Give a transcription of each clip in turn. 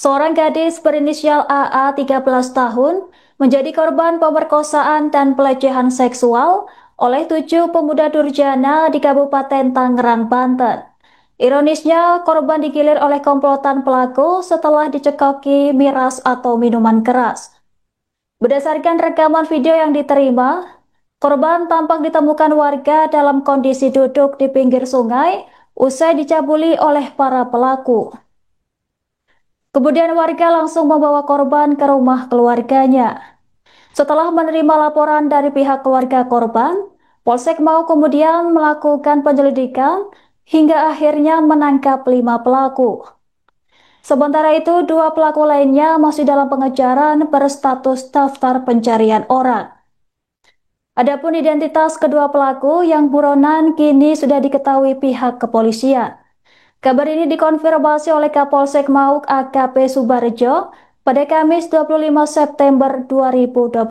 Seorang gadis berinisial AA 13 tahun menjadi korban pemerkosaan dan pelecehan seksual oleh 7 pemuda durjana di Kabupaten Tangerang, Banten. Ironisnya, korban digilir oleh komplotan pelaku setelah dicekoki miras atau minuman keras. Berdasarkan rekaman video yang diterima, korban tampak ditemukan warga dalam kondisi duduk di pinggir sungai usai dicabuli oleh para pelaku. Kemudian warga langsung membawa korban ke rumah keluarganya. Setelah menerima laporan dari pihak keluarga korban, Polsek Mau kemudian melakukan penyelidikan hingga akhirnya menangkap 5 pelaku. Sementara itu, 2 pelaku lainnya masih dalam pengejaran berstatus daftar pencarian orang. Adapun identitas kedua pelaku yang buronan kini sudah diketahui pihak kepolisian. Kabar ini dikonfirmasi oleh Kapolsek Mauk AKP Subarjo pada Kamis 25 September 2025.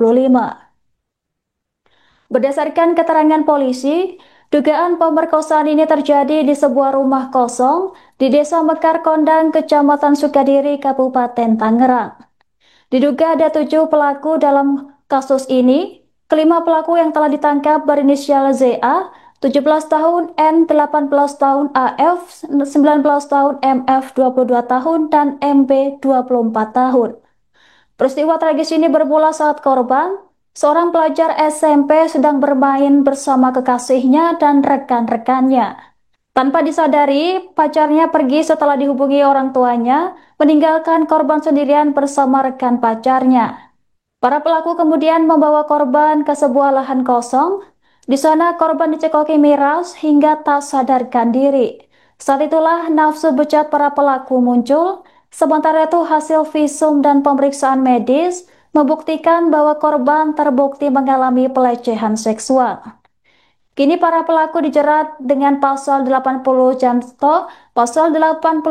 Berdasarkan keterangan polisi, dugaan pemerkosaan ini terjadi di sebuah rumah kosong di Desa Mekar Kondang, Kecamatan Sukadiri, Kabupaten Tangerang. Diduga ada 7 pelaku dalam kasus ini. Kelima pelaku yang telah ditangkap berinisial ZA, 17 tahun, N 18 tahun, AF 19 tahun, MF 22 tahun, dan MB 24 tahun. Peristiwa tragis ini bermula saat korban, seorang pelajar SMP sedang bermain bersama kekasihnya dan rekan-rekannya. Tanpa disadari, pacarnya pergi setelah dihubungi orang tuanya, meninggalkan korban sendirian bersama rekan pacarnya. Para pelaku kemudian membawa korban ke sebuah lahan kosong. Di sana korban dicekoki miras hingga tak sadarkan diri. Saat itulah nafsu bejat para pelaku muncul. Sementara itu hasil visum dan pemeriksaan medis membuktikan bahwa korban terbukti mengalami pelecehan seksual. Kini para pelaku dijerat dengan pasal 80 Jamsto, pasal 81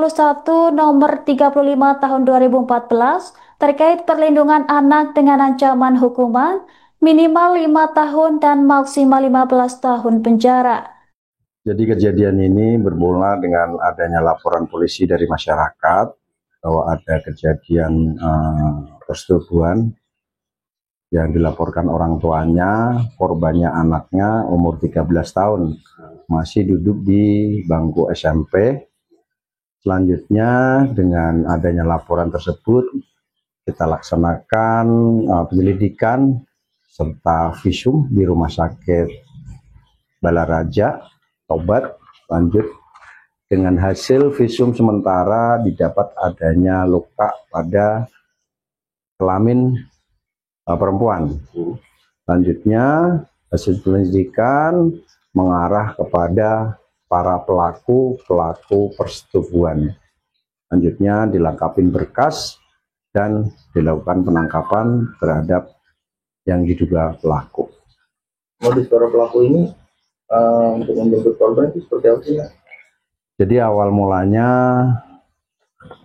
nomor 35 tahun 2014 terkait perlindungan anak dengan ancaman hukuman minimal 5 tahun dan maksimal 15 tahun penjara. Jadi kejadian ini bermula dengan adanya laporan polisi dari masyarakat bahwa ada kejadian persetubuhan yang dilaporkan orang tuanya, korbannya anaknya umur 13 tahun, masih duduk di bangku SMP. Selanjutnya dengan adanya laporan tersebut, kita laksanakan penyelidikan serta visum di Rumah Sakit Balaraja, Tobat. Lanjut dengan hasil visum sementara didapat adanya luka pada kelamin perempuan. Selanjutnya hasil penyelidikan mengarah kepada para pelaku persetubuhan. Selanjutnya dilengkapi berkas dan dilakukan penangkapan terhadap yang diduga pelaku. Modus para pelaku ini untuk menjemput korban itu seperti apa sih? Jadi awal mulanya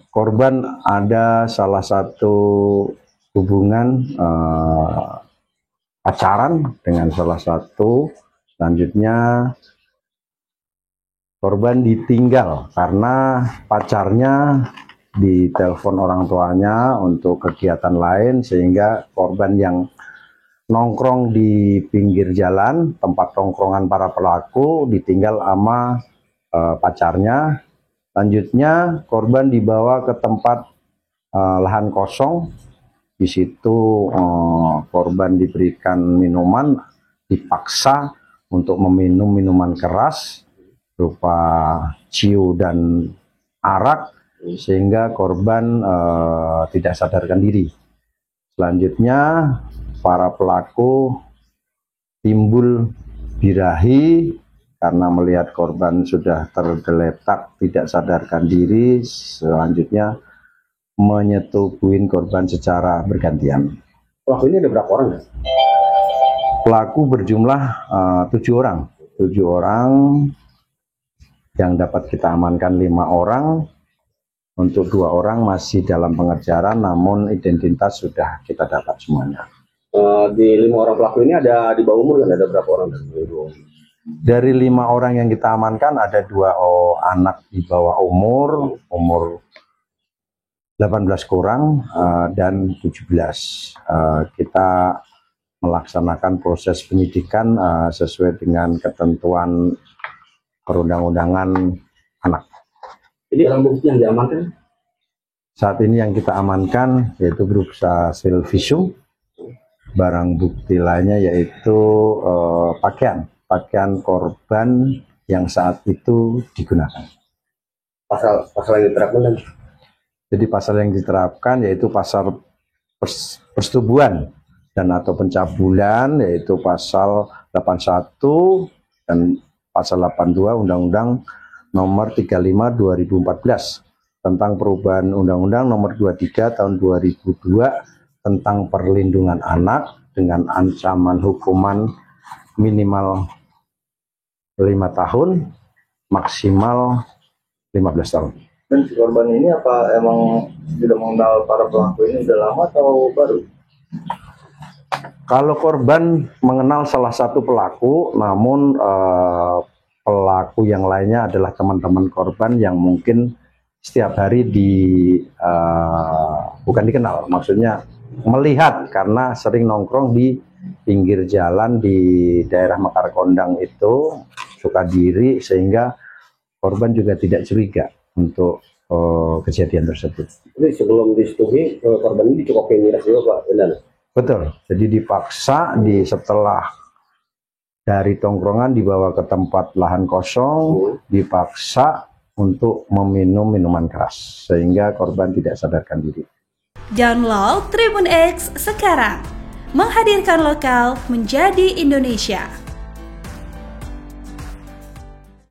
korban ada salah satu hubungan pacaran dengan salah satu. Selanjutnya korban ditinggal karena pacarnya ditelepon orang tuanya untuk kegiatan lain, sehingga korban yang nongkrong di pinggir jalan tempat tongkrongan para pelaku ditinggal sama pacarnya. Selanjutnya korban dibawa ke tempat lahan kosong. Di situ korban diberikan minuman, dipaksa untuk meminum minuman keras berupa ciu dan arak, sehingga korban tidak sadarkan diri. Selanjutnya para pelaku timbul birahi karena melihat korban sudah tergeletak tidak sadarkan diri. Selanjutnya menyetubuhi korban secara bergantian. Pelaku ini ada berapa orang ya? Pelaku berjumlah 7 orang. 7 orang yang dapat kita amankan 5 orang. Untuk 2 orang masih dalam pengejaran, namun identitas sudah kita dapat semuanya. Di 5 orang pelaku ini ada di bawah umur kan? Ada berapa orang? Dari 5 orang yang kita amankan ada 2 anak di bawah umur kurang dan 17. Kita melaksanakan proses penyidikan sesuai dengan ketentuan perundang-undangan anak. Jadi barang bukti yang diamankan? Saat ini yang kita amankan yaitu berupa hasil visum, barang bukti lainnya yaitu pakaian korban yang saat itu digunakan. Pasal yang diterapkan? Jadi pasal yang diterapkan yaitu pasal persetubuhan dan atau pencabulan, yaitu pasal 81 dan pasal 82 Undang-Undang Nomor 35 2014 tentang perubahan Undang-Undang Nomor 23 Tahun 2002 tentang perlindungan anak dengan ancaman hukuman minimal 5 tahun, maksimal 15 tahun. Dan si korban ini apa emang sudah mengenal para pelaku ini sudah lama atau baru? Kalau korban mengenal salah satu pelaku, namun pelaku yang lainnya adalah teman-teman korban yang mungkin setiap hari bukan dikenal, maksudnya melihat karena sering nongkrong di pinggir jalan di daerah Mekar Kondang itu, Sukadiri, sehingga korban juga tidak curiga untuk kejadian tersebut. Jadi sebelum disetujui korban ini dicokokin miras juga Pak, benar? Betul, jadi dipaksa setelah dari tongkrongan dibawa ke tempat lahan kosong, dipaksa untuk meminum minuman keras sehingga korban tidak sadarkan diri. Download Tribun X sekarang, menghadirkan lokal menjadi Indonesia.